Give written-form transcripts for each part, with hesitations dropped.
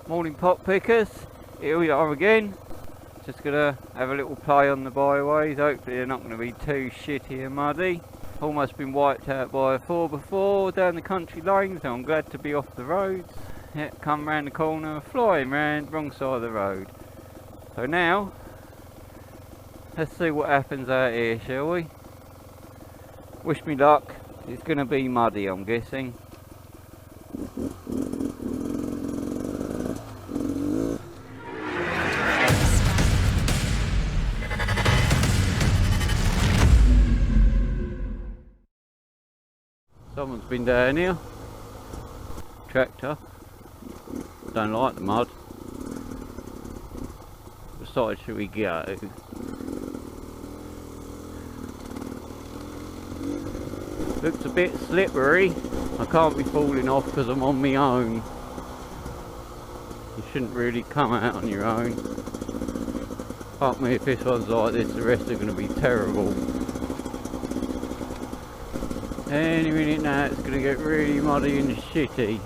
Morning pot pickers, here we are again. Just gonna have a little play on the byways. Hopefully they're not going to be too shitty and muddy. Almost been wiped out by a 4 before down the country lanes, so I'm glad to be off the roads. Yeah, come round the corner, flying round, wrong side of the road. So now, let's see what happens out here, shall we? Wish me luck. It's going to be muddy, I'm guessing. Someone's been down here. Tractor. Don't like the mud. What side should we go? Looks a bit slippery. I can't be falling off because I'm on my own. You shouldn't really come out on your own. Fuck me, if this one's like this, the rest are going to be terrible. Any minute now it's going to get really muddy and shitty.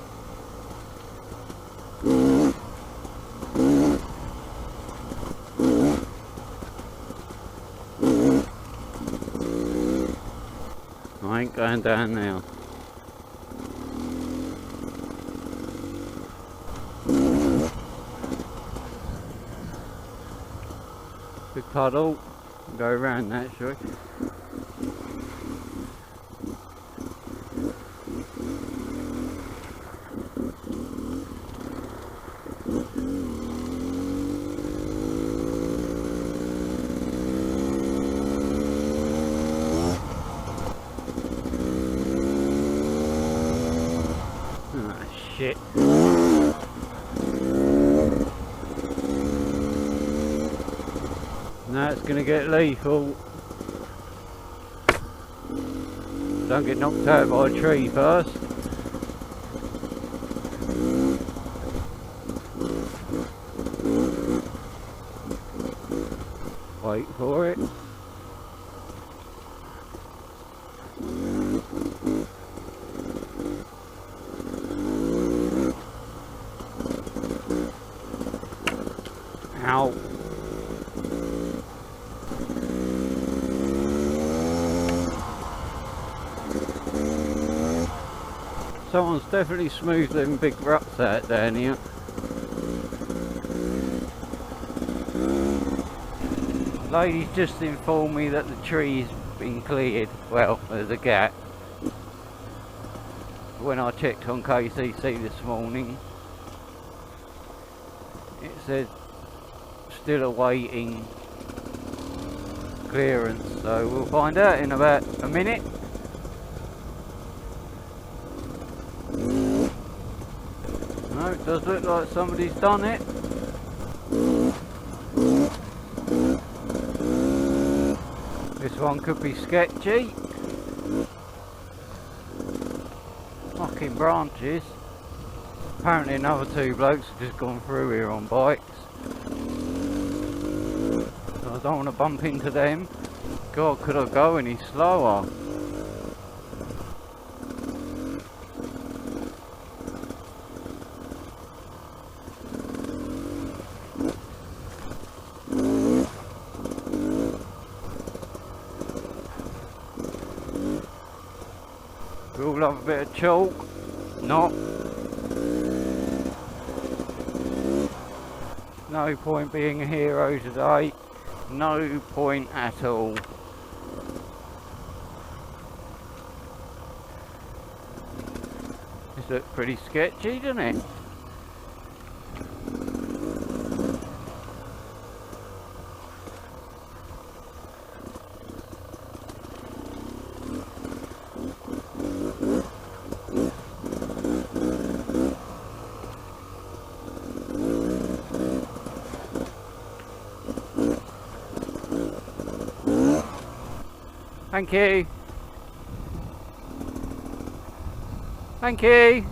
I ain't going down now. Big puddle. Go around that, shall we? Shit. Now it's going to get lethal. Don't get knocked out by a tree first. Wait for it. Ow. Someone's definitely smoothed them big ruts out down here. Lady's just informed me that the tree's been cleared. Well, there's a gap. When I checked on KCC this morning, it says still awaiting clearance, so we'll find out in about a minute. No, it does look like somebody's done it. This one could be sketchy. Fucking branches. Apparently another 2 blokes have just gone through here on bikes. So I don't want to bump into them. God, could I go any slower? We all love a bit of chalk. Not. No point being a hero today. No point at all. This looks pretty sketchy, doesn't it? Thank you. Thank you.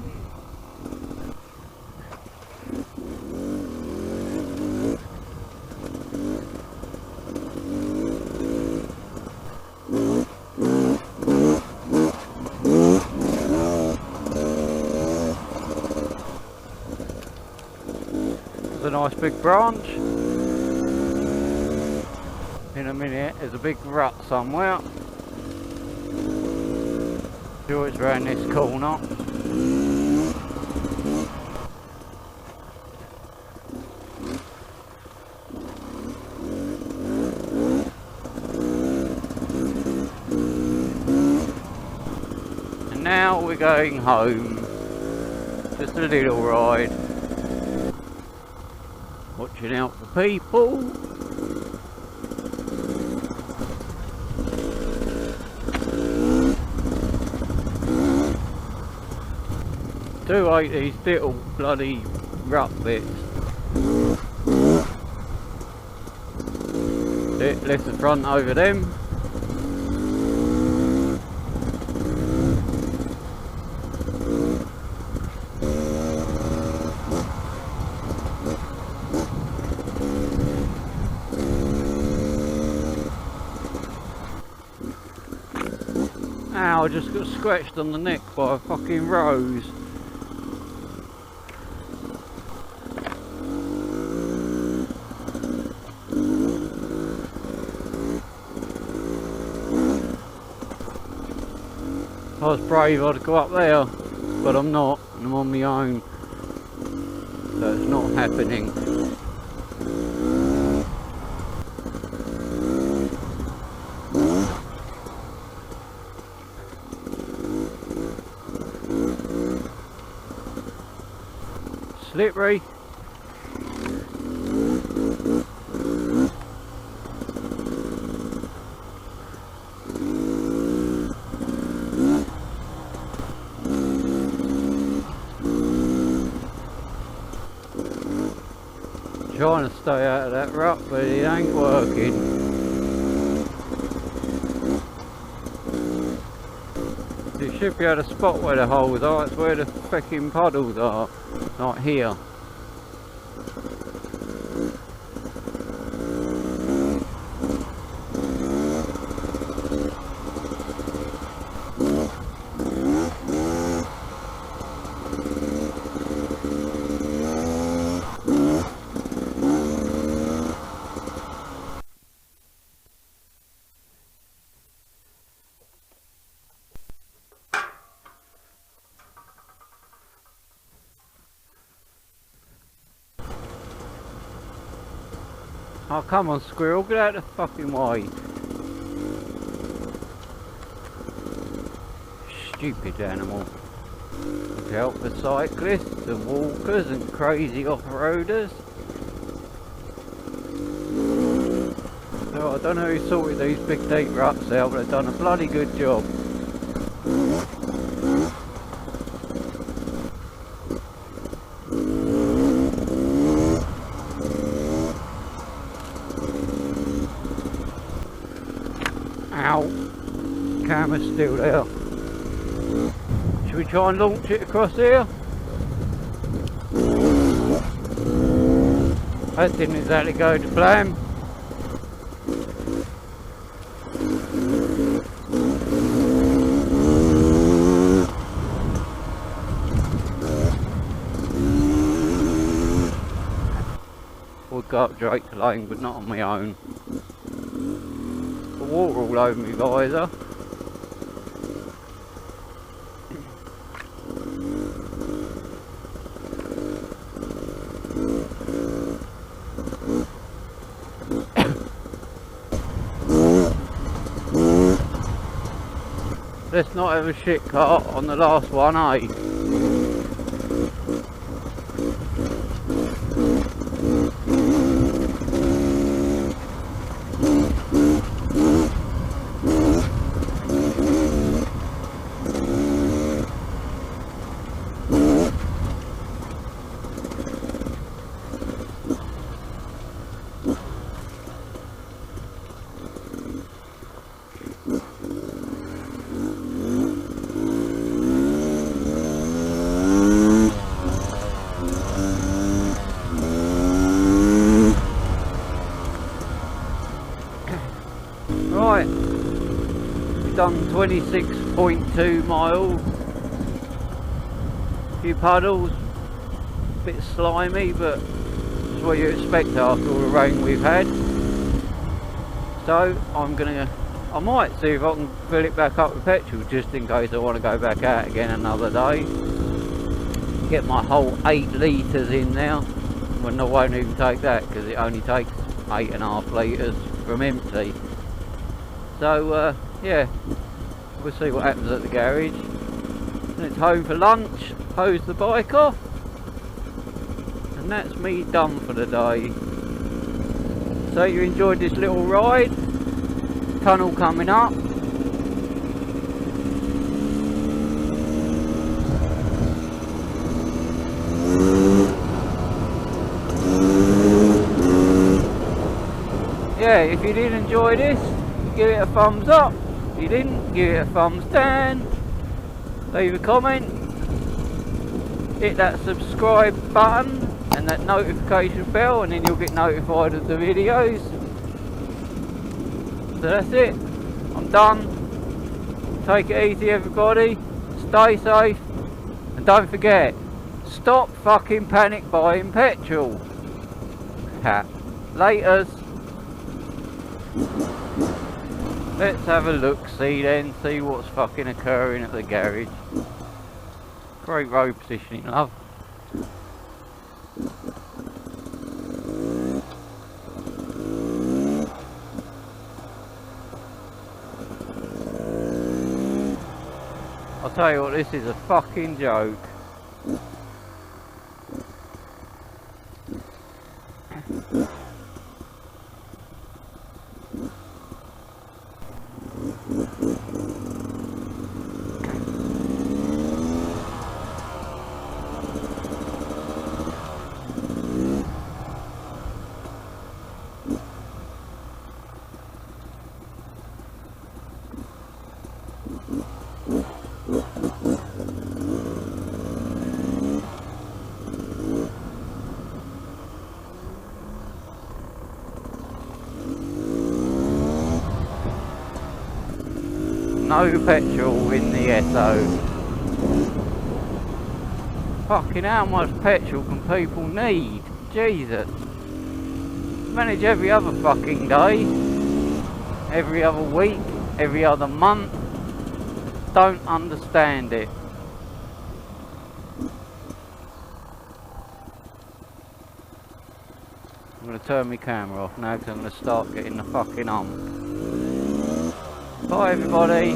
There's a nice big branch. In a minute there's a big rut somewhere. Sure it's round this corner. And now we're going home. Just a little ride. Watching out for people. Do hate these little bloody rut bits. Lift the front over them. Ow, I just got scratched on the neck by a fucking rose. I was brave I'd go up there, but I'm not, and I'm on my own, so it's not happening. Slippery. Trying to stay out of that rut, but it ain't working. You should be able to spot where the holes are. It's where the fucking puddles are, like here. Oh, come on, squirrel, get out of the fucking way. Stupid animal. Look out for cyclists and walkers and crazy off-roaders. So I don't know who sorted these big deep ruts out, but they've done a bloody good job. Ow, camera's still there. Should we try and launch it across here? That didn't exactly go to plan. Would go up Drake Lane, but not on my own. Water all over my visor. Let's not have a shit cart on the last one, eh? Right, we've done 26.2 miles, a few puddles, a bit slimy but that's what you expect after all the rain we've had. So I might see if I can fill it back up with petrol, just in case I want to go back out again another day. Get my whole 8 litres in now. Well, I won't even take that, because it only takes 8.5 litres from empty. So yeah, we'll see what happens at the garage. And it's home for lunch, hose the bike off, and that's me done for the day. So you enjoyed this little ride, tunnel coming up. Yeah, if you did enjoy this, give it a thumbs up. If you didn't, give it a thumbs down. Leave a comment. Hit that subscribe button and that notification bell, and then you'll get notified of the videos. So that's it. I'm done. Take it easy, everybody. Stay safe. And don't forget, stop fucking panic buying petrol. Ha. Laters. Let's have a look, see what's fucking occurring at the garage. Great road positioning, love. I'll tell you what, this is a fucking joke. No petrol in the SO. Fucking how much petrol can people need? Jesus. Manage every other fucking day, every other week, every other month. Don't understand it. I'm going to turn my camera off now because I'm going to start getting the fucking hump. Bye everybody.